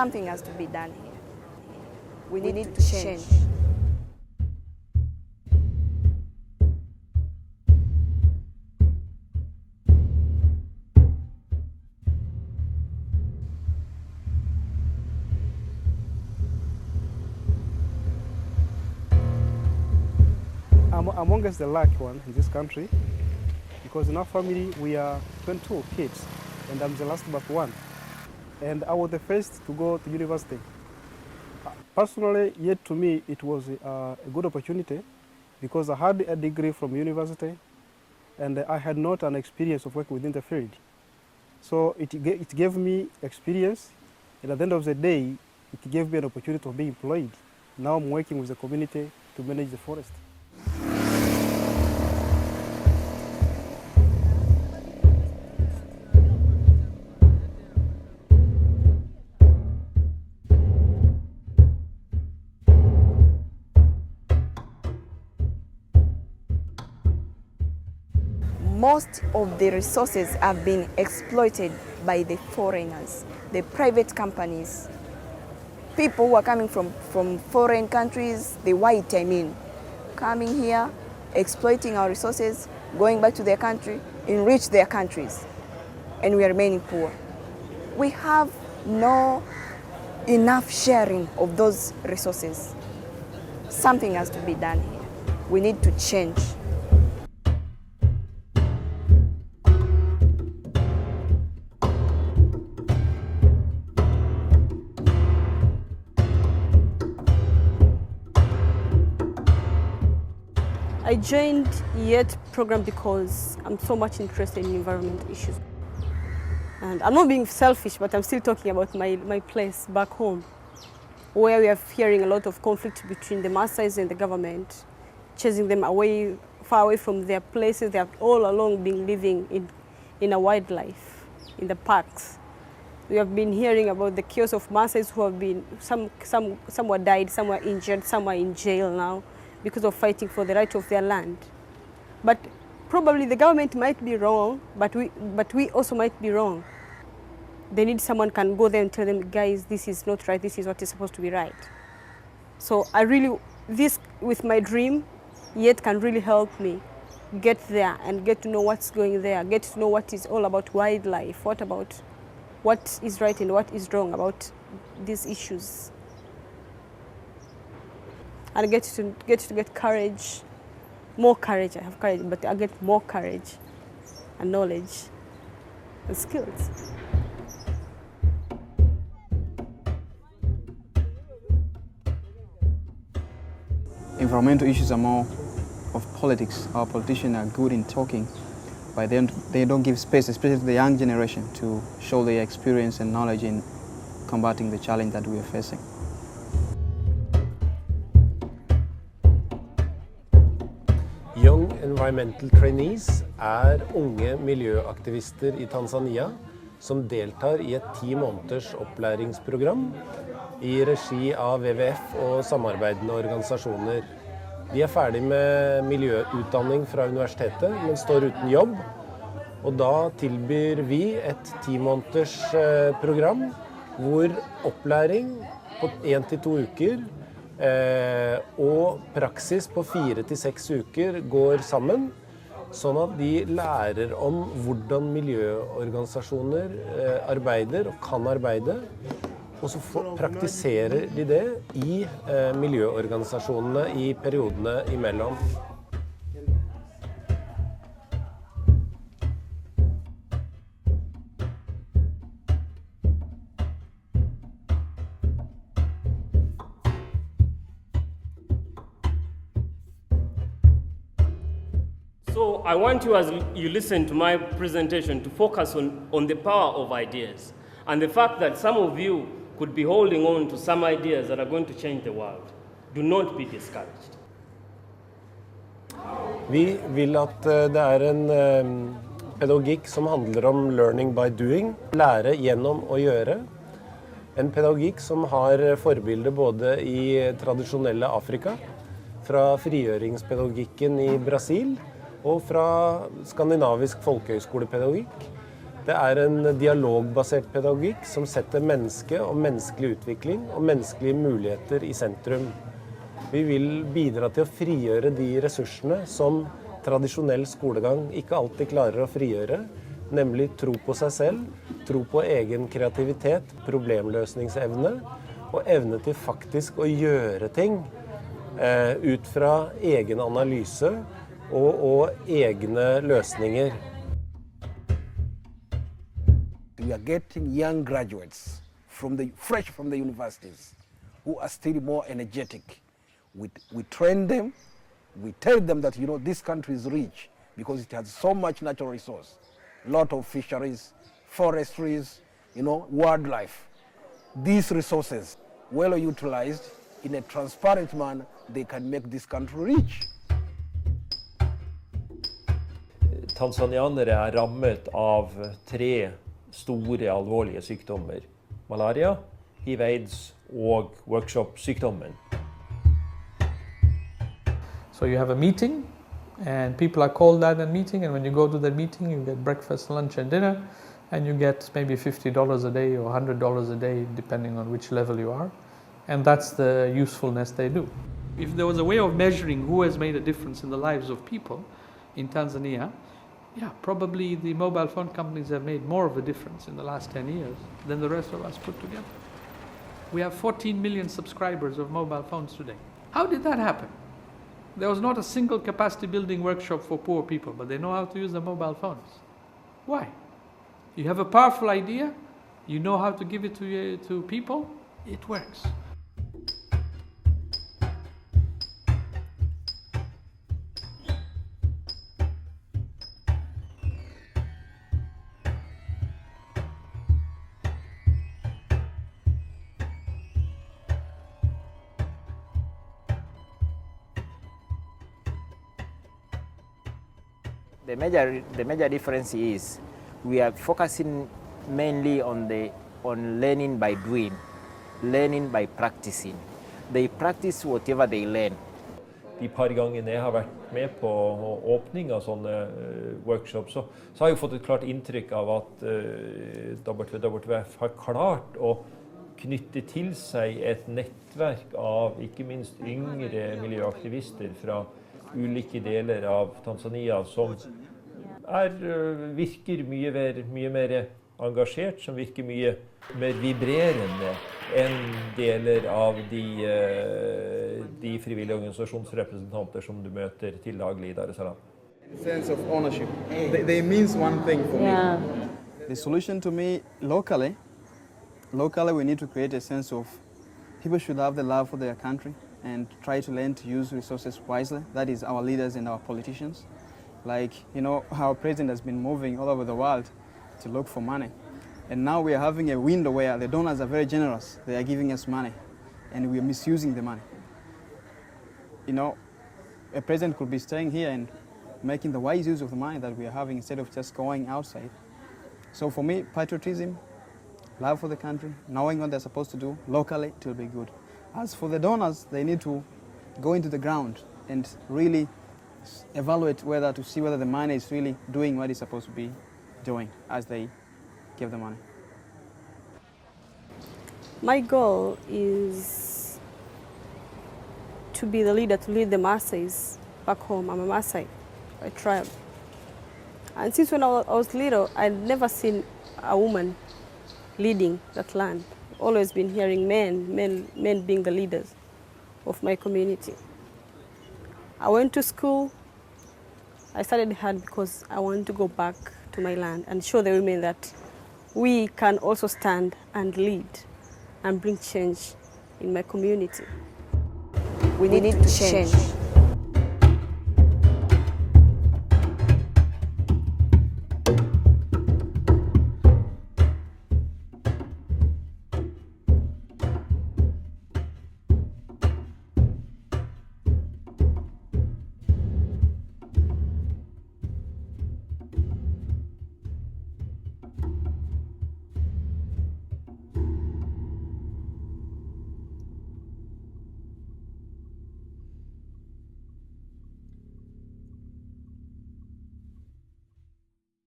Something has to be done here. We need to change. I'm amongst the lucky one in this country because in our family we are 22 kids and I'm the last but one. And I was the first to go to university. Personally, yet to me it was a good opportunity because I had a degree from university and I had not an experience of working within the field. So it gave me experience, and at the end of the day, it gave me an opportunity of being employed. Now I'm working with the community to manage the forest. Most of the resources have been exploited by the foreigners, the private companies. People who are coming from foreign countries, the white I mean, coming here, exploiting our resources, going back to their country, enrich their countries, and we are remaining poor. We have no enough sharing of those resources. Something has to be done here. We need to change. I joined YET program because I'm so much interested in environmental issues. And I'm not being selfish, but I'm still talking about my place back home, where we are hearing a lot of conflict between the Maasais and the government, chasing them away, far away from their places. They have all along been living in a wildlife, in the parks. We have been hearing about the chaos of Maasais who have been, some were died, some were injured, some are in jail now, because of fighting for the right of their land. But probably the government might be wrong, but we also might be wrong. They need someone can go there and tell them, guys, this is not right, this is what is supposed to be right. So this with my dream, YET can really help me get there and get to know what's going there, get to know what is all about wildlife, what is right and what is wrong about these issues. And I get to get courage, more courage. I have courage, but I get more courage and knowledge and skills. Environmental issues are more of politics. Our politicians are good in talking, but they don't give space, especially to the young generation, to show their experience and knowledge in combating the challenge that we are facing. Young Environmental Trainees unge miljøaktivister I Tanzania som deltar I et 10 måneders opplæringsprogram I regi av WWF og samarbeidende organisasjoner. De ferdig med miljøutdanning fra universitetet, men står uten jobb. Og da tilbyr vi et 10 måneders program hvor opplæring på 1 til 2 uker og praksis på 4 til 6 uker går sammen, sånn at de lærer om hvordan miljøorganisasjoner arbeider og kan arbeide, og så praktiserer de det I miljøorganisasjonene I periodene imellom. So I want you, as you listen to my presentation, to focus on the power of ideas and the fact that some of you could be holding on to some ideas that are going to change the world. Do not be discouraged. Vi vil at det en pedagogikk som handler om learning by doing, lære gjennom å gjøre. En pedagogikk som har forbilder både I tradisjonelle Afrika, fra frigjøringspedagogikken I Brasil, og fra skandinavisk folkehøyskolepedagogikk. Det er en dialogbasert pedagogikk som setter menneske og menneskelig utvikling og menneskelige muligheter i sentrum. Vi vil bidra til å frigjøre de ressursene som tradisjonell skolegang ikke alltid klarer å frigjøre, nemlig tro på seg selv, tro på egen kreativitet, problemløsningsevne og evne til faktisk å gjøre ting ut fra egen analyse og egne løsninger. We are getting young graduates fresh from the universities who are still more energetic. We train them, we tell them that this country is rich because it has so much natural resource, lot of fisheries, forestries, wildlife. These resources, well utilized in a transparent manner, they can make this country rich. Tanzanianere er rammet av 3 store alvorlige sykdommer. Malaria, HIV/AIDS og workshop-sykdommen. So you have a meeting and people are called at a meeting, and when you go to that meeting you get breakfast, lunch and dinner, and you get maybe $50 a day or $100 a day depending on which level you are, and that's the usefulness they do. If there was a way of measuring who has made a difference in the lives of people in Tanzania, yeah, probably the mobile phone companies have made more of a difference in the last 10 years than the rest of us put together. We have 14 million subscribers of mobile phones today. How did that happen? There was not a single capacity building workshop for poor people, but they know how to use the mobile phones. Why? You have a powerful idea, you know how to give it to people, it works. The major difference is we are focusing mainly on learning by doing, learning by practicing. They practice whatever they learn. De par gangene jeg har vært med på åpning av sånne workshops, så har jeg fått et klart inntrykk av at WWF har klart å knytte til seg et nettverk av ikke minst yngre miljøaktivister fra ulike deler av Tanzania som virker mye mer engasjert, som virker mye mer vibrerende enn deler av de frivillige organisasjonsrepresentanter som du møter til daglig i Dar es Salaam. Sense of ownership. They means one thing for me. The solution to me locally we need to create a sense of people should have the love for their country and try to learn to use resources wisely. That is our leaders and our politicians. Like, our president has been moving all over the world to look for money. And now we are having a window where the donors are very generous. They are giving us money and we are misusing the money. A president could be staying here and making the wise use of the money that we are having instead of just going outside. So for me, patriotism, love for the country, knowing what they're supposed to do locally, it will be good. As for the donors, they need to go into the ground and really evaluate to see whether the money is really doing what it's supposed to be doing as they give the money. My goal is to be the leader, to lead the Maasais back home. I'm a Maasai, a tribe. And since when I was little, I'd never seen a woman leading that land. Always been hearing men being the leaders of my community. I went to school. I studied hard because I wanted to go back to my land and show the women that we can also stand and lead and bring change in my community. We need to change.